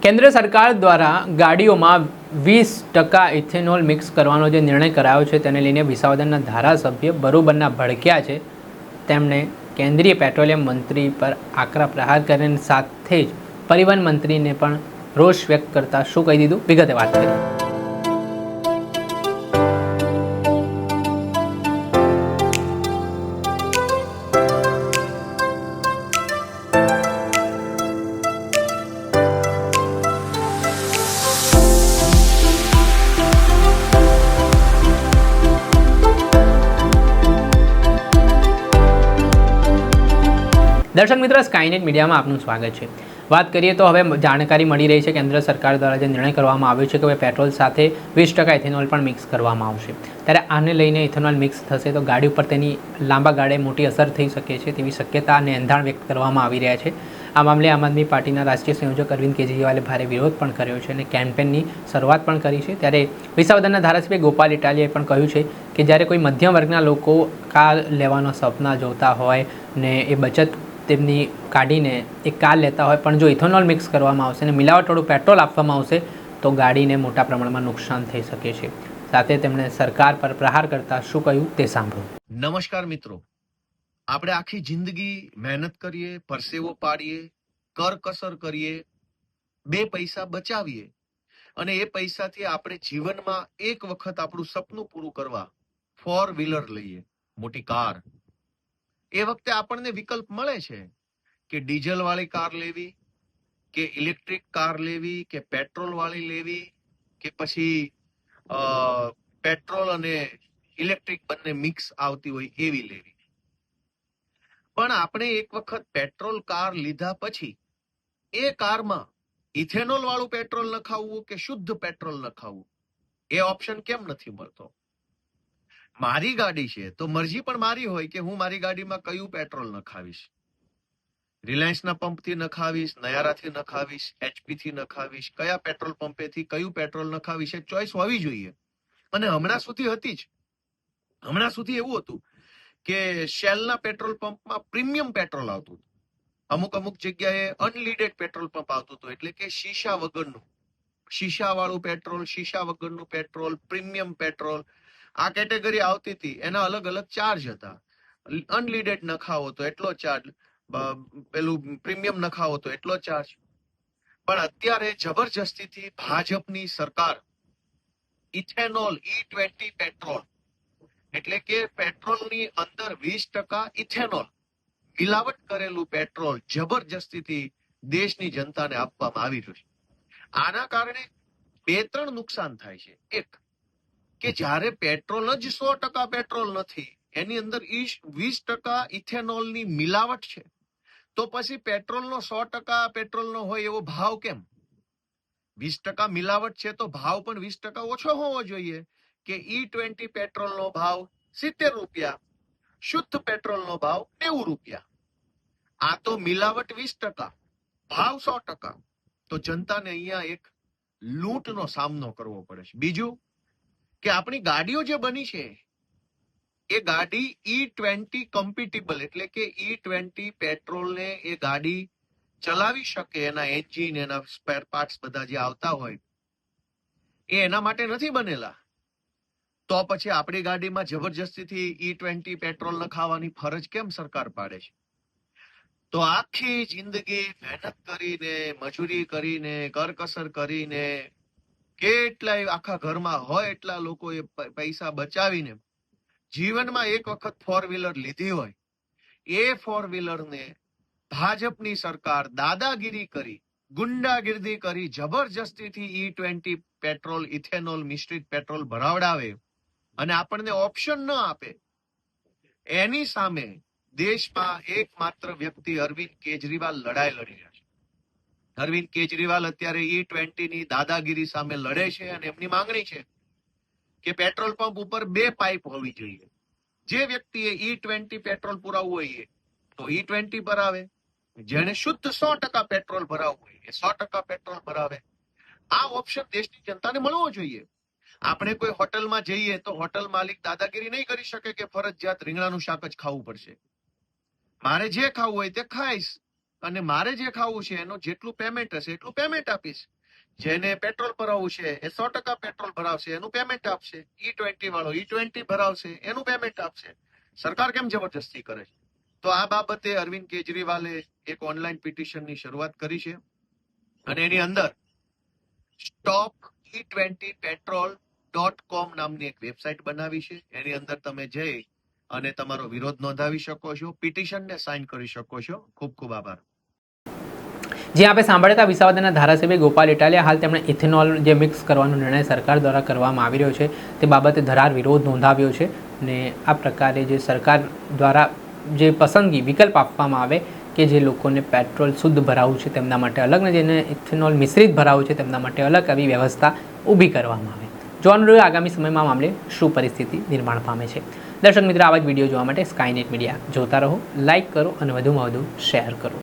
કેન્દ્ર સરકાર દ્વારા ગાડીઓમાં 20% ઇથેનોલ મિક્સ કરવાનો જે નિર્ણય કરાયો છે તેને લઈને વિસાવદરના ધારાસભ્ય બરોબરના ભડક્યા છે. તેમણે કેન્દ્રીય પેટ્રોલિયમ મંત્રી પર આકરા પ્રહાર કરીને સાથે જ પરિવહન મંત્રીને પણ રોષ વ્યક્ત કરતા શું કહી દીધું, વિગતે વાત કરી. દર્શક મિત્રો, સ્કાયનેટ મીડિયામાં આપનું સ્વાગત છે. વાત કરીએ તો હવે જાણકારી મળી રહી છે કેન્દ્ર સરકાર દ્વારા જે નિર્ણય કરવામાં આવ્યો છે કે હવે પેટ્રોલ સાથે 20% ઇથેનોલ પણ મિક્સ કરવામાં આવશે. ત્યારે આને લઈને ઇથેનોલ મિક્સ થશે તો ગાડી ઉપર તેની લાંબા ગાળે મોટી અસર થઈ શકે છે તેવી શક્યતા અને એંધાણ વ્યક્ત કરવામાં આવી રહ્યા છે. આ મામલે આમ આદમી પાર્ટીના રાષ્ટ્રીય સંયોજક અરવિંદ કેજરીવાલે ભારે વિરોધ પણ કર્યો છે અને કેમ્પેનની શરૂઆત પણ કરી છે. ત્યારે વિસાવદરના ધારાસભ્ય ગોપાલ ઇટાલિયાએ પણ કહ્યું છે કે જ્યારે કોઈ મધ્યમ વર્ગના લોકો કાર લેવાનો સપના જોતા હોય ને એ બચત તેમની કાઢીને એક કાર લેતા હોય, પણ જો ઇથેનોલ મિક્સ કરવામાં આવશે અને મિલાવટવાળું પેટ્રોલ આપવામાં આવશે તો ગાડીને મોટા પ્રમાણમાં નુકસાન થઈ શકે છે. સાથે તેમણે સરકાર પર પ્રહાર કરતા શું કહ્યું તે સાંભળો. નમસ્કાર મિત્રો, આપણે આખી જિંદગી મહેનત કરીએ, પરસેવો પાડીએ, કરકસર કરીએ, 2 પૈસા બચાવીએ અને એ પૈસાથી આપણે જીવનમાં એક વખત આપણું સપનું પૂરું કરવા 4 વ્હીલર લઈએ, મોટી કાર. એ વખતે આપણને વિકલ્પ મળે છે કે ડીઝલ વાળી કાર લેવી કે ઇલેક્ટ્રિક કાર લેવી કે પેટ્રોલ વાળી લેવી કે પછી પેટ્રોલ અને ઇલેક્ટ્રિક બંને મિક્સ આવતી હોય એવી લેવી. પણ આપણે એક વખત પેટ્રોલ કાર લીધા પછી એ કારમાં ઇથેનોલ વાળું પેટ્રોલ નખાવવું કે શુદ્ધ પેટ્રોલ નખાવવું એ ઓપ્શન કેમ નથી મળતો? મારી ગાડી છે તો મરજી પણ મારી હોય કે હું મારી ગાડીમાં કયું પેટ્રોલ નખાવીશ. રિલાયન્સના પંપથી નખાવીશ, નયારાથી નખાવીશ, એચપી થી નખાવીશ, કયા પેટ્રોલ પંપેથી કયું પેટ્રોલ નખાવીશ એ ચોઈસ હોવી જોઈએ. અને હમણાં સુધી હતી જ. હમણાં સુધી એવું હતું કે શેલના પેટ્રોલ પંપમાં પ્રીમિયમ પેટ્રોલ આવતું હતું. અમુક જગ્યાએ અનલીડેડ પેટ્રોલ પંપ આવતું હતું, એટલે કે શીશા વગરનું, શીશા વાળું પેટ્રોલ, શીશા વગરનું પેટ્રોલ, પ્રીમિયમ પેટ્રોલ, આ કેટેગરી આવતી હતી. એના અલગ અલગ ચાર્જ હતા. અનલીડેડ નખાવો તો એટલો ચાર્જ, પેલું પ્રીમિયમ નખાવો તો એટલો ચાર્જ. પણ અત્યારે જબરજસ્તીથી ભાજપની સરકાર ઇથેનોલ E20 પેટ્રોલ, એટલે કે પેટ્રોલની અંદર 20% ઇથેનોલ મિલાવટ કરેલું પેટ્રોલ જબરજસ્તીથી દેશની જનતાને આપવામાં આવી રહ્યું છે. આના કારણે 2-3 નુકસાન થાય છે. એક કે જ્યારે પેટ્રોલ જ 100% પેટ્રોલ નથી, એની અંદર 20% ઇથેનોલની મિલાવટ છે, તો પછી પેટ્રોલનો 100% પેટ્રોલનો હોય એવો ભાવ કેમ? 20% મિલાવટ છે તો ભાવ પણ 20% ઓછો હોવો જોઈએ કે E20 પેટ્રોલનો ભાવ 70 રૂપિયા, શુદ્ધ પેટ્રોલનો ભાવ 90 રૂપિયા. આ તો મિલાવટ 20%, ભાવ 100%. તો જનતાને અહીંયા એક લૂંટનો સામનો કરવો પડે છે. બીજું કે આપણી ગાડીઓ જે બની છે એ ગાડી E20 કમ્પિટેબલ, એટલે કે E20 પેટ્રોલને એ ગાડી ચલાવી શકે, એના એન્જિન, એના સ્પેર પાર્ટ્સ બધા જે આવતા હોય એ એના માટે નથી બનેલા. તો પછી આપણી ગાડીમાં જબરજસ્તીથી E20 પેટ્રોલ નખાવવાની ફરજ કેમ સરકાર પાડે છે? તો આખી જિંદગી મહેનત કરીને, મજૂરી કરીને, કરકસર કરીને, કેટલાય આખા ઘરમાં હોય એટલા લોકોએ પૈસા બચાવીને જીવનમાં એક વખત 4 વ્હીલર લીધી હોય, એ 4 વ્હીલરને ભાજપની સરકાર દાદાગીરી કરી, ગુંડાગીરી કરી, જબરજસ્તીથી E20 પેટ્રોલ, ઇથેનોલ મિશ્રિત પેટ્રોલ ભરાવડાવે અને આપણને ઓપ્શન ન આપે. એની સામે દેશમાં એકમાત્ર વ્યક્તિ અરવિંદ કેજરીવાલ લડાઈ લડી રહ્યા છે. અરવિંદ કેજરીવાલ અત્યારે E20 ની દાદાગીરી સામે લડે છે અને એમની માંગણી છે કે પેટ્રોલ પંપ ઉપર 2 પાઇપ હોવી જોઈએ. જે વ્યક્તિએ E20 પેટ્રોલ પુરાવવું હોય તો E20 ભરાવે, જેને શુદ્ધ 100% પેટ્રોલ ભરાવવું હોય એ 100% પેટ્રોલ ભરાવે. આ ઓપ્શન દેશની જનતાને મળવો જોઈએ. આપણે કોઈ હોટલમાં જઈએ તો હોટલ માલિક દાદાગીરી નહીં કરી શકે કે ફરજિયાત રીંગણાનું શાક જ ખાવું પડશે. મારે જે ખાવું હોય તે ખાઈશ, અને મારે જે ખાવું છે એનું જેટલું પેમેન્ટ હશે એટલું પેમેન્ટ આપીશ. જેને પેટ્રોલ ભરાવવું છે એ 100% પેટ્રોલ ભરાવશે, એનું પેમેન્ટ આપશે. E20 વાળો E20 ભરાવશે, એનું પેમેન્ટ આપશે. સરકાર કેમ જબરજસ્તી કરે છે? તો આ બાબતે અરવિંદ કેજરીવાલે એક ઓનલાઈન પિટિશનની શરૂઆત કરી છે અને એની અંદર stopE20petrol.com નામની એક વેબસાઇટ બનાવી છે. એની અંદર તમે જઈ અને તમારો વિરોધ નોંધાવી શકો છો, પિટિશનને સાઇન કરી શકો છો. ખૂબ ખૂબ આભાર. જે આપણે સાંભળતા વિસાવદરના ધારાસભ્ય ગોપાલ ઇટાલિયા હાલ તેમણે ઇથેનોલ જે મિક્સ કરવાનો નિર્ણય સરકાર દ્વારા કરવામાં આવી રહ્યો છે તે બાબતે ધરાર વિરોધ નોંધાવ્યો છે. અને આ પ્રકારે જે સરકાર દ્વારા જે પસંદગી વિકલ્પ આપવામાં આવે કે જે લોકોને પેટ્રોલ શુદ્ધ ભરાવવું છે તેમના માટે અલગ ને જેને ઇથેનોલ મિશ્રિત ભરાવવું છે તેમના માટે અલગ આવી વ્યવસ્થા ઊભી કરવામાં આવે. જોવાનું રહ્યું આગામી સમયમાં મામલે શું પરિસ્થિતિ નિર્માણ પામે છે. દર્શક મિત્રો, આવા જ વિડીયો જોવા માટે સ્કાયનેટ મીડિયા જોતા રહો, લાઇક કરો અને વધુમાં વધુ શેર કરો.